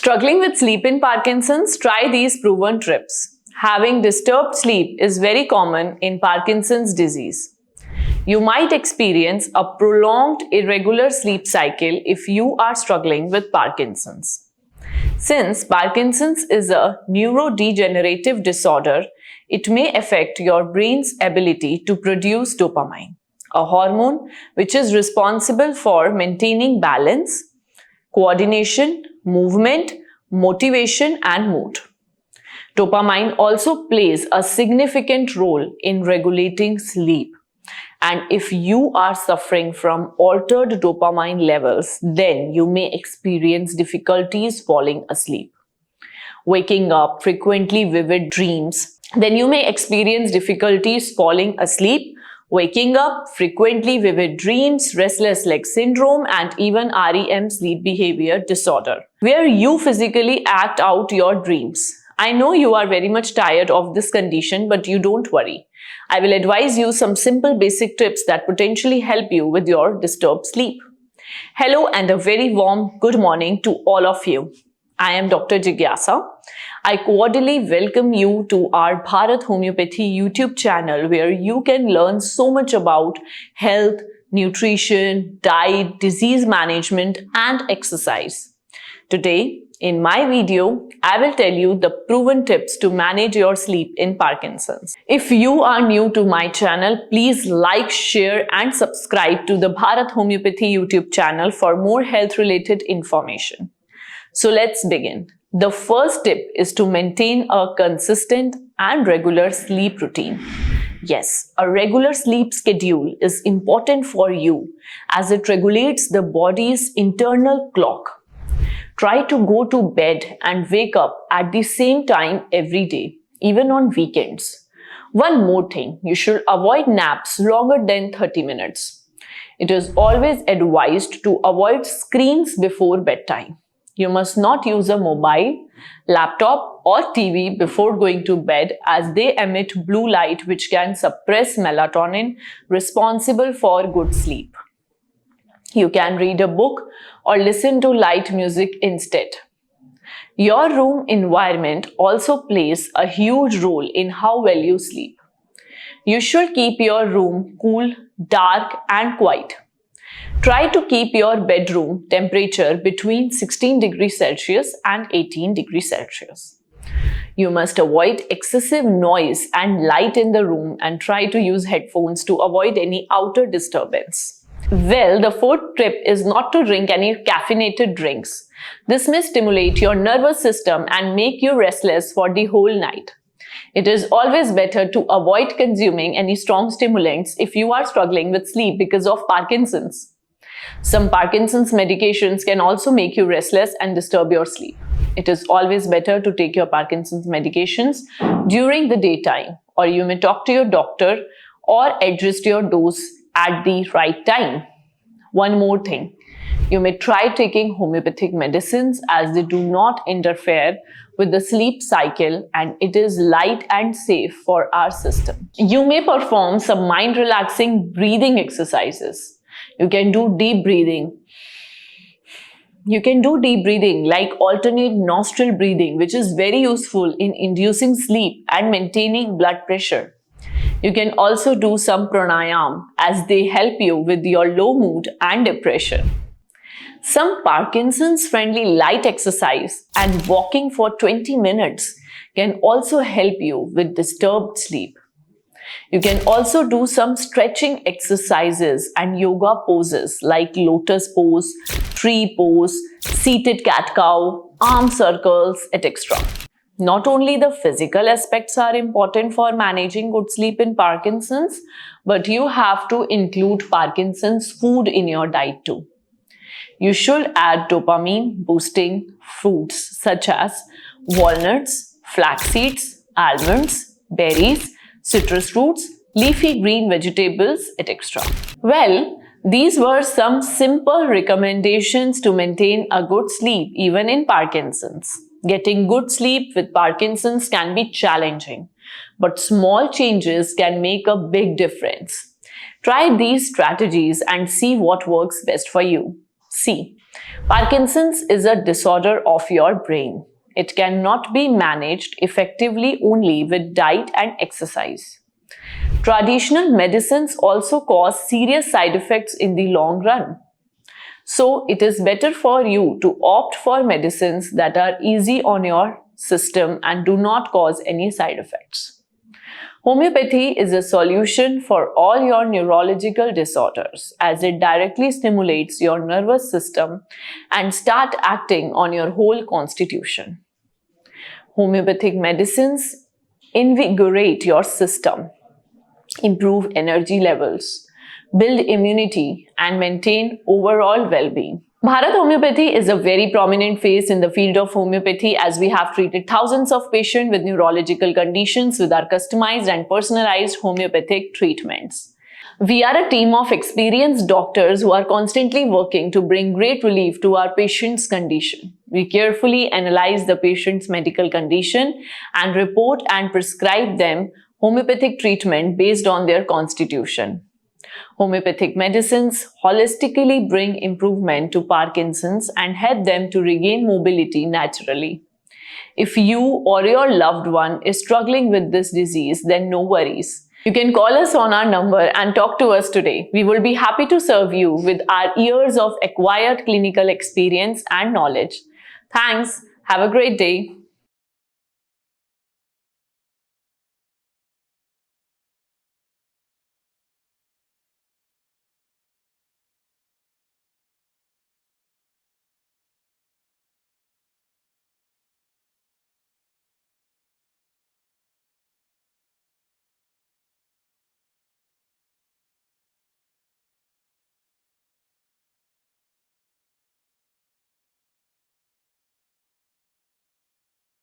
Struggling with sleep in Parkinson's? Try these proven tips. Having disturbed sleep is very common in Parkinson's disease. You might experience a prolonged irregular sleep cycle if you are struggling with Parkinson's. Since Parkinson's is a neurodegenerative disorder, it may affect your brain's ability to produce dopamine, a hormone which is responsible for maintaining balance, coordination, movement, motivation, and mood. Dopamine also plays a significant role in regulating sleep. And if you are suffering from altered dopamine levels, then you may experience difficulties falling asleep. Waking up, frequently vivid dreams. Then you may experience difficulties falling asleep, waking up, frequently vivid dreams, restless leg syndrome, and even REM sleep behavior disorder, where you physically act out your dreams. I know you are very much tired of this condition, but you don't worry. I will advise you some simple basic tips that potentially help you with your disturbed sleep. Hello and a very warm good morning to all of you. I am Dr. Jigyasa. I cordially welcome you to our Bharat Homeopathy YouTube channel, where you can learn so much about health, nutrition, diet, disease management, and exercise. Today, in my video, I will tell you the proven tips to manage your sleep in Parkinson's. If you are new to my channel, please like, share, and subscribe to the Bharat Homeopathy YouTube channel for more health-related information. So let's begin. The first tip is to maintain a consistent and regular sleep routine. Yes, a regular sleep schedule is important for you as it regulates the body's internal clock. Try to go to bed and wake up at the same time every day, even on weekends. One more thing, you should avoid naps longer than 30 minutes. It is always advised to avoid screens before bedtime. You must not use a mobile, laptop, or TV before going to bed, as they emit blue light which can suppress melatonin, responsible for good sleep. You can read a book or listen to light music instead. Your room environment also plays a huge role in how well you sleep. You should keep your room cool, dark, and quiet. Try to keep your bedroom temperature between 16 degrees Celsius and 18 degrees Celsius. You must avoid excessive noise and light in the room and try to use headphones to avoid any outer disturbance. Well, the fourth tip is not to drink any caffeinated drinks. This may stimulate your nervous system and make you restless for the whole night. It is always better to avoid consuming any strong stimulants if you are struggling with sleep because of Parkinson's. Some Parkinson's medications can also make you restless and disturb your sleep. It is always better to take your Parkinson's medications during the daytime, or you may talk to your doctor or adjust your dose at the right time. One more thing, you may try taking homeopathic medicines as they do not interfere with the sleep cycle and it is light and safe for our system. You may perform some mind-relaxing breathing exercises. You can do deep breathing. You can do deep breathing like alternate nostril breathing, which is very useful in inducing sleep and maintaining blood pressure. You can also do some pranayam as they help you with your low mood and depression. Some Parkinson's-friendly light exercise and walking for 20 minutes can also help you with disturbed sleep. You can also do some stretching exercises and yoga poses like lotus pose, tree pose, seated cat-cow, arm circles, etc. Not only the physical aspects are important for managing good sleep in Parkinson's, but you have to include Parkinson's food in your diet too. You should add dopamine-boosting foods such as walnuts, flax seeds, almonds, berries, citrus fruits, leafy green vegetables, etc. Well, these were some simple recommendations to maintain a good sleep even in Parkinson's. Getting good sleep with Parkinson's can be challenging, but small changes can make a big difference. Try these strategies and see what works best for you. C. Parkinson's is a disorder of your brain. It cannot be managed effectively only with diet and exercise. Traditional medicines also cause serious side effects in the long run. So it is better for you to opt for medicines that are easy on your system and do not cause any side effects. Homeopathy is a solution for all your neurological disorders as it directly stimulates your nervous system and start acting on your whole constitution. Homeopathic medicines invigorate your system, improve energy levels, build immunity, and maintain overall well-being. Bharat Homeopathy is a very prominent face in the field of homeopathy as we have treated thousands of patients with neurological conditions with our customized and personalized homeopathic treatments. We are a team of experienced doctors who are constantly working to bring great relief to our patients' condition. We carefully analyze the patient's medical condition and report and prescribe them homeopathic treatment based on their constitution. Homeopathic medicines holistically bring improvement to Parkinson's and help them to regain mobility naturally. If you or your loved one is struggling with this disease, then no worries. You can call us on our number and talk to us today. We will be happy to serve you with our years of acquired clinical experience and knowledge. Thanks. Have a great day.